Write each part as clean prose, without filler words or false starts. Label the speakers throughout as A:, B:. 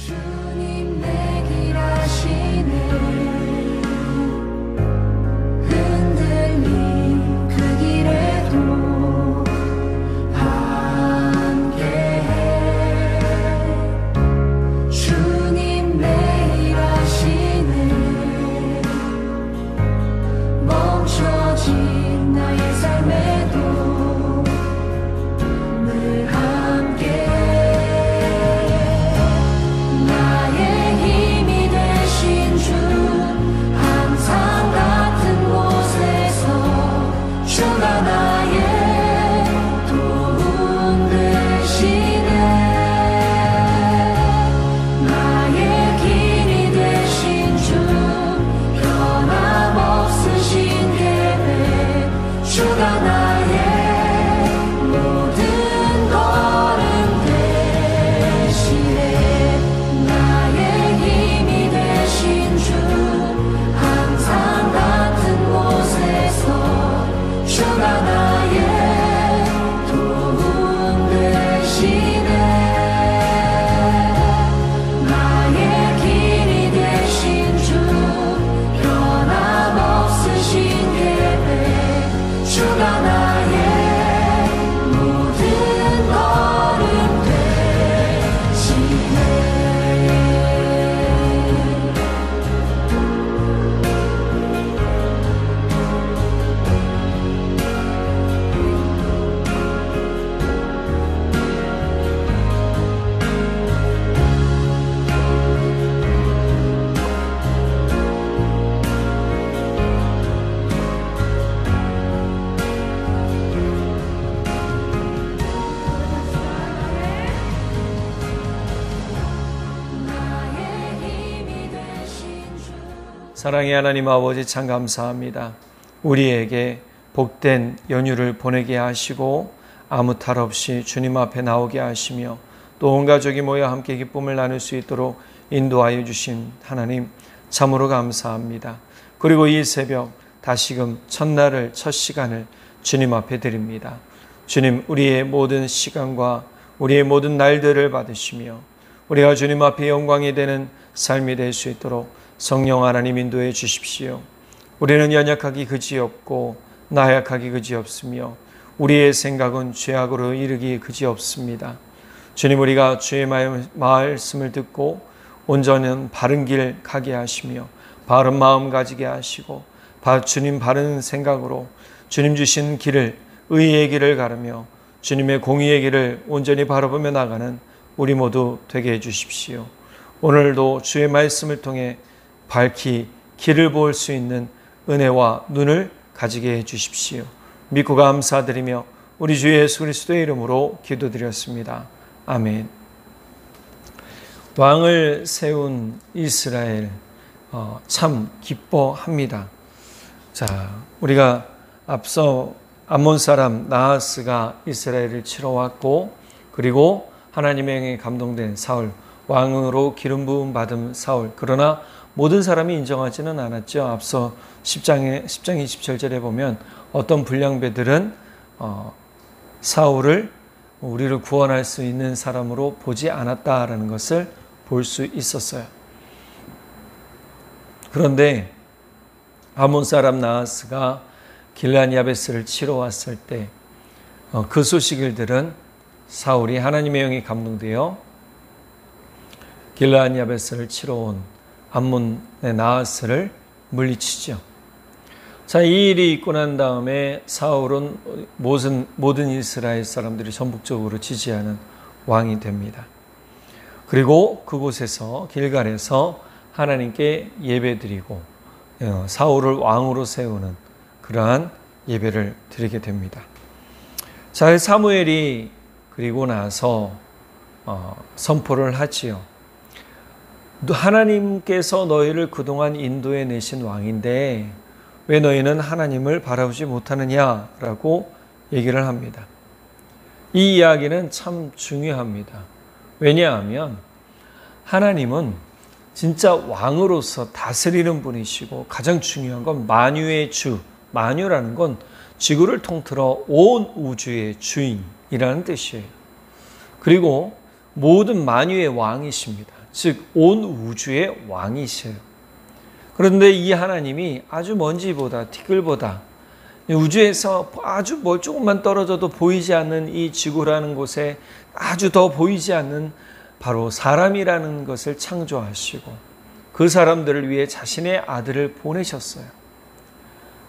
A: 주님 내 길 아시네. 흔들림 그 길에도 함께해. 주님 내 길 아시네. 멈춰진 나의 삶에도 늘 함께. 나의 힘이 되신 주 항상 같은 곳에서 주가 나의 도움 되시네. 나의 길이 되신 주 변함없으신 계획 주가 나의 모든 걸음 되시네. 나의 힘이 되신 주 항상 같은 곳에서 주가 나의 도움 되시네. 나의 길이 되신 주 변함없으신 계획 주가 나의 모든 걸음 되시네. 나의 힘이 되신 주.
B: 사랑의 하나님 아버지 참 감사합니다. 우리에게 복된 연휴를 보내게 하시고 아무 탈 없이 주님 앞에 나오게 하시며 또 온 가족이 모여 함께 기쁨을 나눌 수 있도록 인도하여 주신 하나님 참으로 감사합니다. 그리고 이 새벽 다시금 첫날을 첫 시간을 주님 앞에 드립니다. 주님, 우리의 모든 시간과 우리의 모든 날들을 받으시며 우리가 주님 앞에 영광이 되는 삶이 될 수 있도록 성령 하나님 인도해 주십시오. 우리는 연약하기 그지없고 나약하기 그지없으며 우리의 생각은 죄악으로 이르기 그지없습니다. 주님, 우리가 주의 말씀을 듣고 온전한 바른 길 가게 하시며 바른 마음 가지게 하시고 주님 바른 생각으로 주님 주신 길을, 의의 길을 가르며 주님의 공의의 길을 온전히 바라보며 나가는 우리 모두 되게 해주십시오. 오늘도 주의 말씀을 통해 밝히 길을 볼 수 있는 은혜와 눈을 가지게 해주십시오. 믿고 감사드리며 우리 주 예수 그리스도의 이름으로 기도드렸습니다. 아멘. 왕을 세운 이스라엘 참 기뻐합니다. 자, 우리가 앞서 암몬 사람 나하스가 이스라엘을 치러 왔고, 그리고 하나님의 영에 감동된 사울, 왕으로 기름 부음 받은 사울. 그러나 모든 사람이 인정하지는 않았죠. 앞서 10장 27절에 보면 어떤 불량배들은 사울을 우리를 구원할 수 있는 사람으로 보지 않았다라는 것을 볼 수 있었어요. 그런데 아몬 사람 나하스가 길르앗 야베스를 치러 왔을 때 그 소식을 들은 사울이 하나님의 영에 감동되어 길르앗 야베스를 치러 온 암몬의 나하스를 물리치죠. 자, 이 일이 있고 난 다음에 사울은 모든 이스라엘 사람들이 전폭적으로 지지하는 왕이 됩니다. 그리고 그곳에서 길갈에서 하나님께 예배드리고 사울을 왕으로 세우는 그러한 예배를 드리게 됩니다. 자, 사무엘이 그리고 나서 선포를 하지요. 하나님께서 너희를 그동안 인도해 내신 왕인데 왜 너희는 하나님을 바라보지 못하느냐라고 얘기를 합니다. 이 이야기는 참 중요합니다. 왜냐하면 하나님은 진짜 왕으로서 다스리는 분이시고 가장 중요한 건 만유의 주, 만유라는 건 지구를 통틀어 온 우주의 주인이라는 뜻이에요. 그리고 모든 만유의 왕이십니다. 즉 온 우주의 왕이세요. 그런데 이 하나님이 아주 먼지보다 티끌보다 우주에서 아주 조금만 떨어져도 보이지 않는 이 지구라는 곳에 아주 더 보이지 않는 바로 사람이라는 것을 창조하시고 그 사람들을 위해 자신의 아들을 보내셨어요.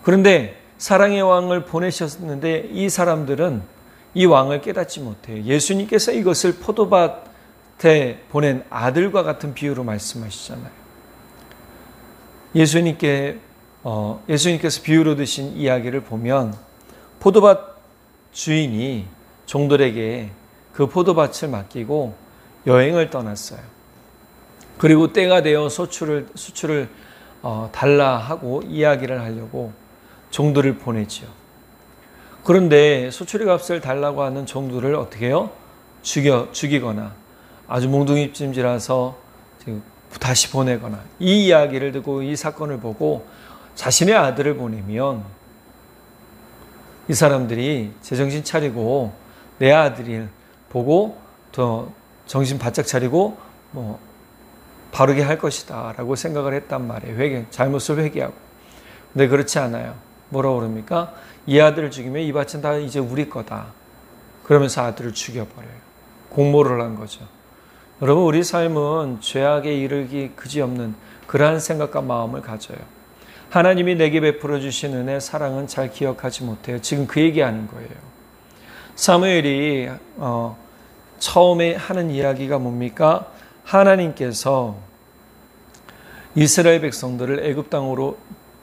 B: 그런데 사랑의 왕을 보내셨는데 이 사람들은 이 왕을 깨닫지 못해요. 예수님께서 이것을 포도밭에 보낸 아들과 같은 비유로 말씀하시잖아요. 예수님께서 비유로 드신 이야기를 보면 포도밭 주인이 종들에게 그 포도밭을 맡기고 여행을 떠났어요. 그리고 때가 되어 수출을 달라 하고 이야기를 하려고 종들을 보내지요. 그런데 수출의 값을 달라고 하는 종들을 어떻게 해요? 죽이거나 아주 몽둥이찜질해서 다시 보내거나 이 이야기를 듣고 이 사건을 보고 자신의 아들을 보내면 이 사람들이 제정신 차리고 내 아들을 보고 더 정신 바짝 차리고 바르게 할 것이다 라고 생각을 했단 말이에요. 잘못을 회개하고. 근데 그렇지 않아요. 뭐라고 그럽니까? 이 아들을 죽이면 이 밭은 다 이제 우리 거다. 그러면서 아들을 죽여버려요. 공모를 한 거죠. 여러분, 우리 삶은 죄악에 이르기 그지없는 그러한 생각과 마음을 가져요. 하나님이 내게 베풀어 주신 은혜, 사랑은 잘 기억하지 못해요. 지금 그 얘기하는 거예요. 사무엘이 처음에 하는 이야기가 뭡니까? 하나님께서 이스라엘 백성들을 애굽 땅으로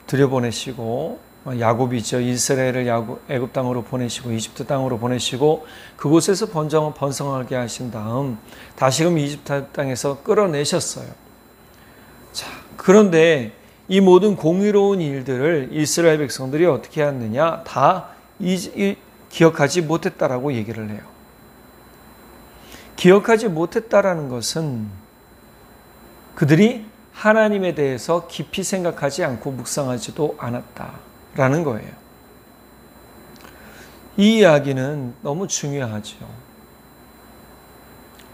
B: 들여보내시고 야곱이죠. 이스라엘을 애굽 땅으로 보내시고 이집트 땅으로 보내시고 그곳에서 번성하게 하신 다음 다시금 이집트 땅에서 끌어내셨어요. 자, 그런데 이 모든 공의로운 일들을 이스라엘 백성들이 어떻게 했느냐? 다 기억하지 못했다라고 얘기를 해요. 기억하지 못했다라는 것은 그들이 하나님에 대해서 깊이 생각하지 않고 묵상하지도 않았다라는 거예요. 이 이야기는 너무 중요하죠.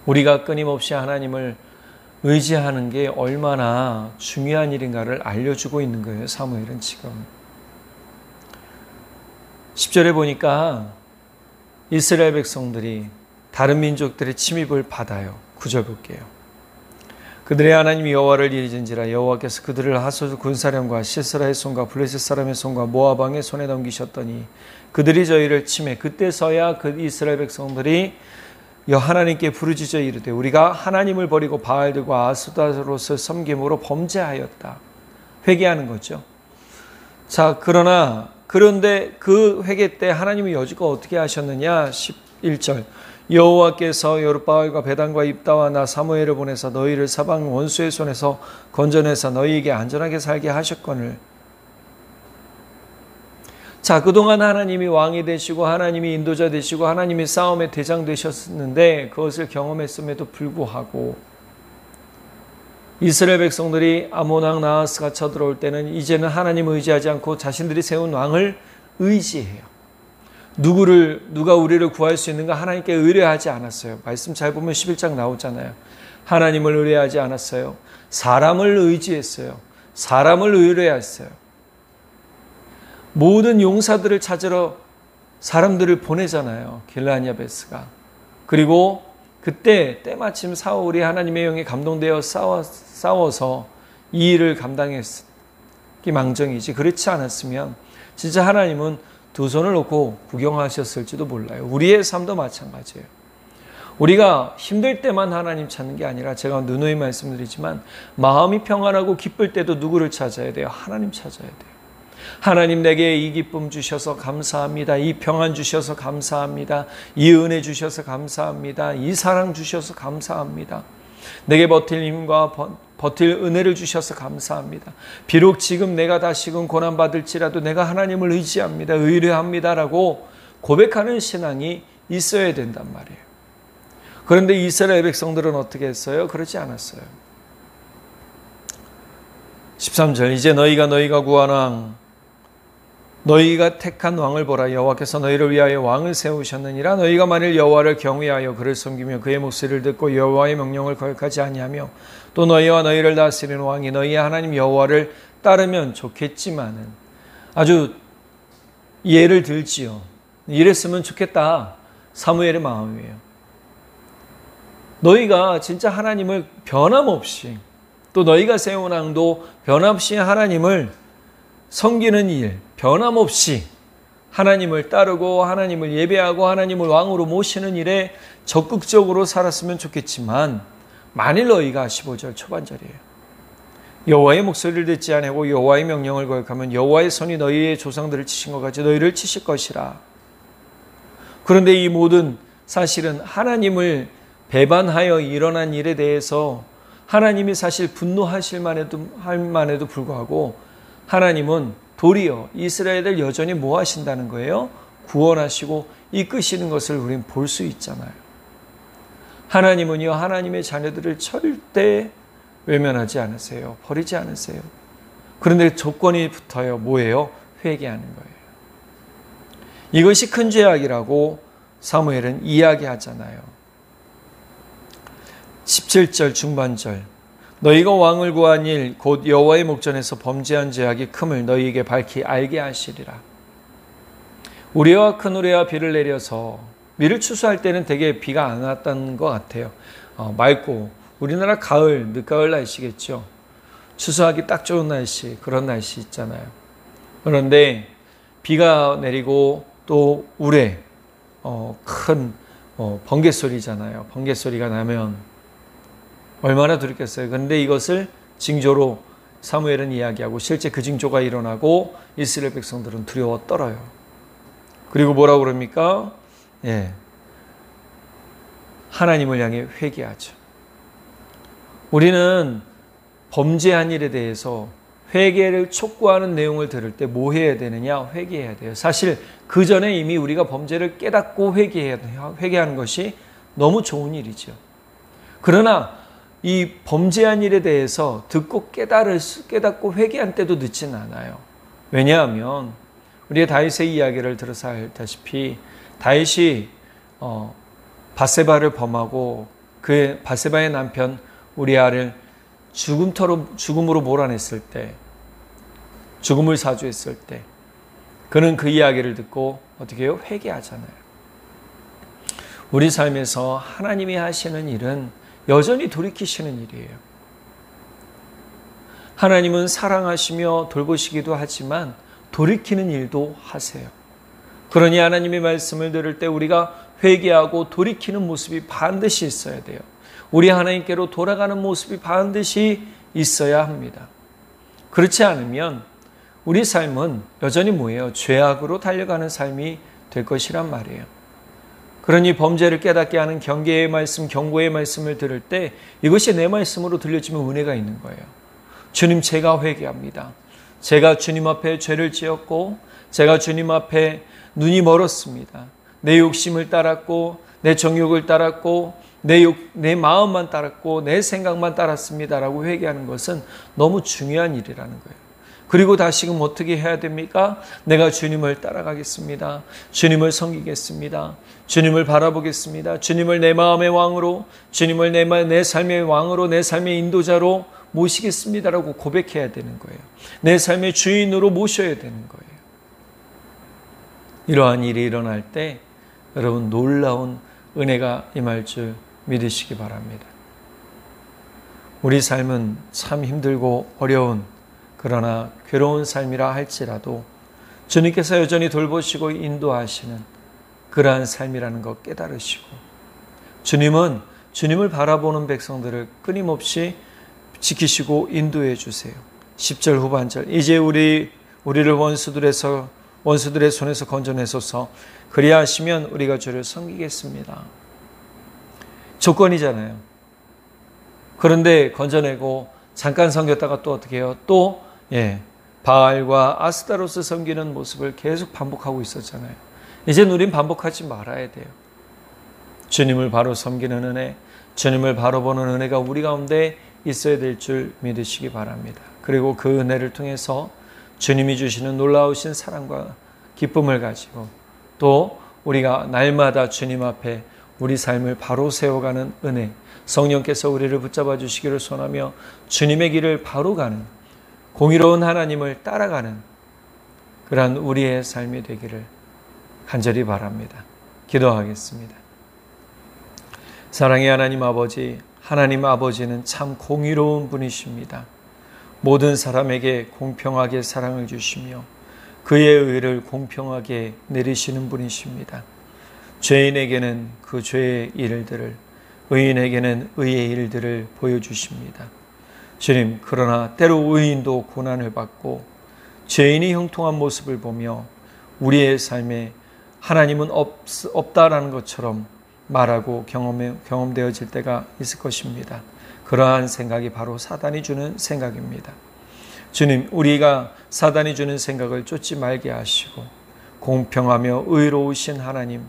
B: 우리가 끊임없이 하나님을 의지하는 게 얼마나 중요한 일인가를 알려주고 있는 거예요. 사무엘은 지금 10절에 보니까 이스라엘 백성들이 다른 민족들의 침입을 받아요. 9절 볼게요. 그들의 하나님 여호와를 잊은지라 여호와께서 그들을 하솔 군사령과 시스라의 손과 블레셋 사람의 손과 모압 왕의 손에 넘기셨더니 그들이 저희를 침해. 그때서야 그 이스라엘 백성들이 하나님께 부르짖어 이르되 우리가 하나님을 버리고 바알들과 아스타롯을 섬김으로 범죄하였다. 회개하는 거죠. 자, 그런데 그 회개 때 하나님이 여지껏 어떻게 하셨느냐? 11절. 여호와께서 여룻바알과 베단과 입다와 나 사무엘을 보내서 너희를 사방 원수의 손에서 건져내서 너희에게 안전하게 살게 하셨거늘. 자, 그동안 하나님이 왕이 되시고 하나님이 인도자 되시고 하나님이 싸움의 대장 되셨는데 그것을 경험했음에도 불구하고 이스라엘 백성들이 아몬 왕 나하스가 쳐들어올 때는 이제는 하나님을 의지하지 않고 자신들이 세운 왕을 의지해요. 누가 우리를 구할 수 있는가? 하나님께 의뢰하지 않았어요. 말씀 잘 보면 11장 나오잖아요. 하나님을 의뢰하지 않았어요. 사람을 의지했어요. 사람을 의뢰했어요. 모든 용사들을 찾으러 사람들을 보내잖아요. 길라냐베스가. 그리고 그때 때마침 사울이 하나님의 영에 감동되어 싸워서 이 일을 감당했기 망정이지. 그렇지 않았으면 진짜 하나님은 두 손을 놓고 구경하셨을지도 몰라요. 우리의 삶도 마찬가지예요. 우리가 힘들 때만 하나님 찾는 게 아니라 제가 누누이 말씀드리지만 마음이 평안하고 기쁠 때도 누구를 찾아야 돼요? 하나님 찾아야 돼요. 하나님 내게 이 기쁨 주셔서 감사합니다. 이 평안 주셔서 감사합니다. 이 은혜 주셔서 감사합니다. 이 사랑 주셔서 감사합니다. 내게 버틸 힘과 버틸 은혜를 주셔서 감사합니다. 비록 지금 내가 다시금 고난받을지라도 내가 하나님을 의지합니다. 의뢰합니다라고 고백하는 신앙이 있어야 된단 말이에요. 그런데 이스라엘 백성들은 어떻게 했어요? 그러지 않았어요. 13절 이제 너희가 구한 왕 너희가 택한 왕을 보라. 여호와께서 너희를 위하여 왕을 세우셨느니라. 너희가 만일 여호와를 경외하여 그를 섬기며 그의 목소리를 듣고 여호와의 명령을 거역하지 아니하며 또 너희와 너희를 다스리는 왕이 너희의 하나님 여호와를 따르면 좋겠지만은, 아주 예를 들지요. 이랬으면 좋겠다. 사무엘의 마음이에요. 너희가 진짜 하나님을 변함없이, 또 너희가 세운 왕도 변함없이 하나님을 섬기는 일, 변함없이 하나님을 따르고 하나님을 예배하고 하나님을 왕으로 모시는 일에 적극적으로 살았으면 좋겠지만, 만일 너희가 15절 초반절이에요. 여호와의 목소리를 듣지 아니하고 여호와의 명령을 거역하면 여호와의 손이 너희의 조상들을 치신 것 같이 너희를 치실 것이라. 그런데 이 모든 사실은 하나님을 배반하여 일어난 일에 대해서 하나님이 사실 분노하실 만에도 불구하고 하나님은 도리어 이스라엘을 여전히 뭐 하신다는 거예요? 구원하시고 이끄시는 것을 우리는 볼 수 있잖아요. 하나님은요, 하나님의 자녀들을 절대 외면하지 않으세요. 버리지 않으세요. 그런데 조건이 붙어요. 뭐예요? 회개하는 거예요. 이것이 큰 죄악이라고 사무엘은 이야기하잖아요. 17절 중반절, 너희가 왕을 구한 일 곧 여호와의 목전에서 범죄한 죄악이 큼을 너희에게 밝히 알게 하시리라. 우레와 큰 우레와 비를 내려서, 비를 추수할 때는 되게 비가 안 왔다는 것 같아요. 맑고, 우리나라 가을, 늦가을 날씨겠죠. 추수하기 딱 좋은 날씨, 그런 날씨 있잖아요. 그런데 비가 내리고 또 우레, 큰 번개 소리잖아요. 번개 소리가 나면 얼마나 두렵겠어요. 그런데 이것을 징조로 사무엘은 이야기하고, 실제 그 징조가 일어나고 이스라엘 백성들은 두려워 떨어요. 그리고 뭐라고 그럽니까? 하나님을 향해 회개하죠. 우리는 범죄한 일에 대해서 회개를 촉구하는 내용을 들을 때 뭐 해야 되느냐? 회개해야 돼요. 사실 그 전에 이미 우리가 범죄를 깨닫고 회개하는 것이 너무 좋은 일이죠. 그러나 이 범죄한 일에 대해서 듣고 깨닫고 회개한 때도 늦진 않아요. 왜냐하면 우리가 다윗의 이야기를 들어서 알다시피, 다윗이 밧세바를 범하고 그 밧세바의 남편 우리아를 죽음으로 몰아냈을 때, 죽음을 사주했을 때, 그는 그 이야기를 듣고 어떻게 해요? 회개하잖아요. 우리 삶에서 하나님이 하시는 일은 여전히 돌이키시는 일이에요. 하나님은 사랑하시며 돌보시기도 하지만 돌이키는 일도 하세요. 그러니 하나님의 말씀을 들을 때 우리가 회개하고 돌이키는 모습이 반드시 있어야 돼요. 우리 하나님께로 돌아가는 모습이 반드시 있어야 합니다. 그렇지 않으면 우리 삶은 여전히 뭐예요? 죄악으로 달려가는 삶이 될 것이란 말이에요. 그러니 범죄를 깨닫게 하는 경계의 말씀, 경고의 말씀을 들을 때 이것이 내 말씀으로 들려지면 은혜가 있는 거예요. 주님, 제가 회개합니다. 제가 주님 앞에 죄를 지었고 제가 주님 앞에 눈이 멀었습니다. 내 욕심을 따랐고 내 정욕을 따랐고 내 마음만 따랐고 내 생각만 따랐습니다라고 회개하는 것은 너무 중요한 일이라는 거예요. 그리고 다시금 어떻게 해야 됩니까? 내가 주님을 따라가겠습니다. 주님을 섬기겠습니다. 주님을 바라보겠습니다. 주님을 내 마음의 왕으로, 주님을 내 삶의 왕으로, 내 삶의 인도자로 모시겠습니다라고 고백해야 되는 거예요. 내 삶의 주인으로 모셔야 되는 거예요. 이러한 일이 일어날 때 여러분 놀라운 은혜가 임할 줄 믿으시기 바랍니다. 우리 삶은 참 힘들고 어려운, 그러나 괴로운 삶이라 할지라도 주님께서 여전히 돌보시고 인도하시는 그러한 삶이라는 것 깨달으시고, 주님은 주님을 바라보는 백성들을 끊임없이 지키시고 인도해 주세요. 10절 후반절, 이제 우리를 원수들의 손에서 건져내소서. 그리하시면 우리가 주를 섬기겠습니다. 조건이잖아요. 그런데 건져내고 잠깐 섬겼다가 또 어떻게 해요? 또 바알과 아스타로스 섬기는 모습을 계속 반복하고 있었잖아요. 이제는 우린 반복하지 말아야 돼요. 주님을 바로 섬기는 은혜, 주님을 바로 보는 은혜가 우리 가운데 있어야 될 줄 믿으시기 바랍니다. 그리고 그 은혜를 통해서 주님이 주시는 놀라우신 사랑과 기쁨을 가지고 또 우리가 날마다 주님 앞에 우리 삶을 바로 세워가는 은혜, 성령께서 우리를 붙잡아 주시기를 소원하며 주님의 길을 바로 가는 공의로운 하나님을 따라가는 그러한 우리의 삶이 되기를 간절히 바랍니다. 기도하겠습니다. 사랑의 하나님 아버지, 하나님 아버지는 참 공의로운 분이십니다. 모든 사람에게 공평하게 사랑을 주시며 그의 의를 공평하게 내리시는 분이십니다. 죄인에게는 그 죄의 일들을, 의인에게는 의의 일들을 보여주십니다. 주님, 그러나 때로 의인도 고난을 받고 죄인이 형통한 모습을 보며 우리의 삶에 하나님은 없다라는 것처럼 말하고 경험되어질 때가 있을 것입니다. 그러한 생각이 바로 사단이 주는 생각입니다. 주님, 우리가 사단이 주는 생각을 쫓지 말게 하시고 공평하며 의로우신 하나님,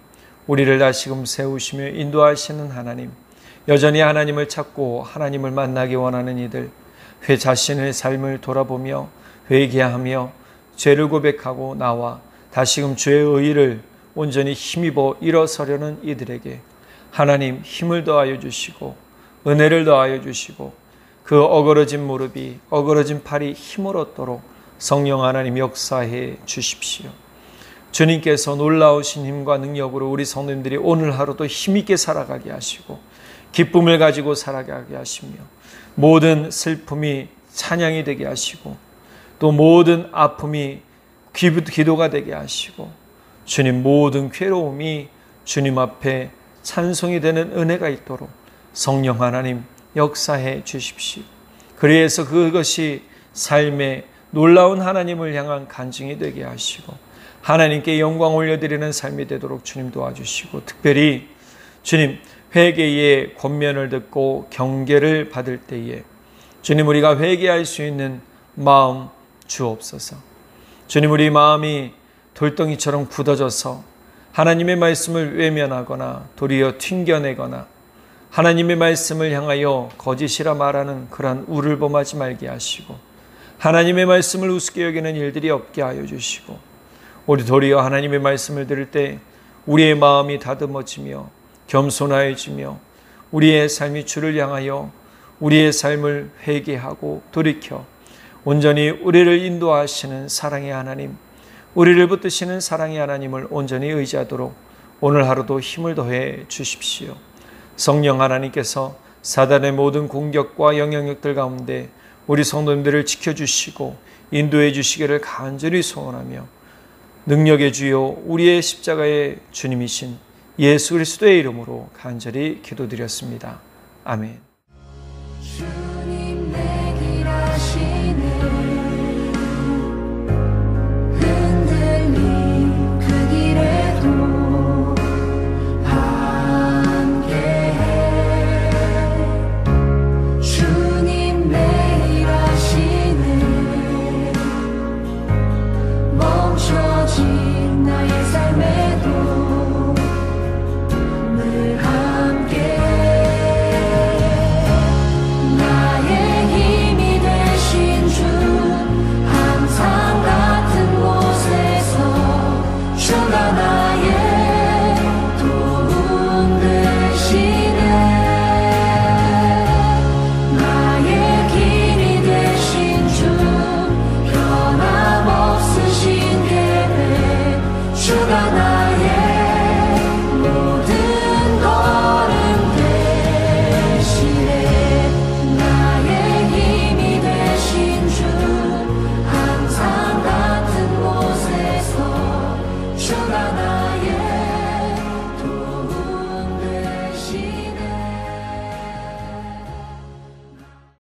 B: 우리를 다시금 세우시며 인도하시는 하나님, 여전히 하나님을 찾고 하나님을 만나기 원하는 이들, 자신의 삶을 돌아보며 회개하며 죄를 고백하고 나와 다시금 주의 의의를 온전히 힘입어 일어서려는 이들에게 하나님 힘을 더하여 주시고 은혜를 더하여 주시고 그 어그러진 무릎이 어그러진 팔이 힘을 얻도록 성령 하나님 역사해 주십시오. 주님께서 놀라우신 힘과 능력으로 우리 성도님들이 오늘 하루도 힘있게 살아가게 하시고 기쁨을 가지고 살아가게 하시며 모든 슬픔이 찬양이 되게 하시고 또 모든 아픔이 기도가 되게 하시고 주님 모든 괴로움이 주님 앞에 찬송이 되는 은혜가 있도록 성령 하나님 역사해 주십시오. 그래서 그것이 삶의 놀라운 하나님을 향한 간증이 되게 하시고 하나님께 영광 올려드리는 삶이 되도록 주님 도와주시고 특별히 주님 회개의 권면을 듣고 경계를 받을 때에 주님 우리가 회개할 수 있는 마음 주옵소서. 주님 우리 마음이 돌덩이처럼 굳어져서 하나님의 말씀을 외면하거나 도리어 튕겨내거나 하나님의 말씀을 향하여 거짓이라 말하는 그러한 우를 범하지 말게 하시고 하나님의 말씀을 우습게 여기는 일들이 없게 하여 주시고 우리 도리어 하나님의 말씀을 들을 때 우리의 마음이 다듬어지며 겸손해지며 우리의 삶이 주를 향하여 우리의 삶을 회개하고 돌이켜 온전히 우리를 인도하시는 사랑의 하나님, 우리를 붙드시는 사랑의 하나님을 온전히 의지하도록 오늘 하루도 힘을 더해 주십시오. 성령 하나님께서 사단의 모든 공격과 영향력들 가운데 우리 성도님들을 지켜주시고 인도해 주시기를 간절히 소원하며 능력의 주요 우리의 십자가의 주님이신 예수 그리스도의 이름으로 간절히 기도드렸습니다. 아멘.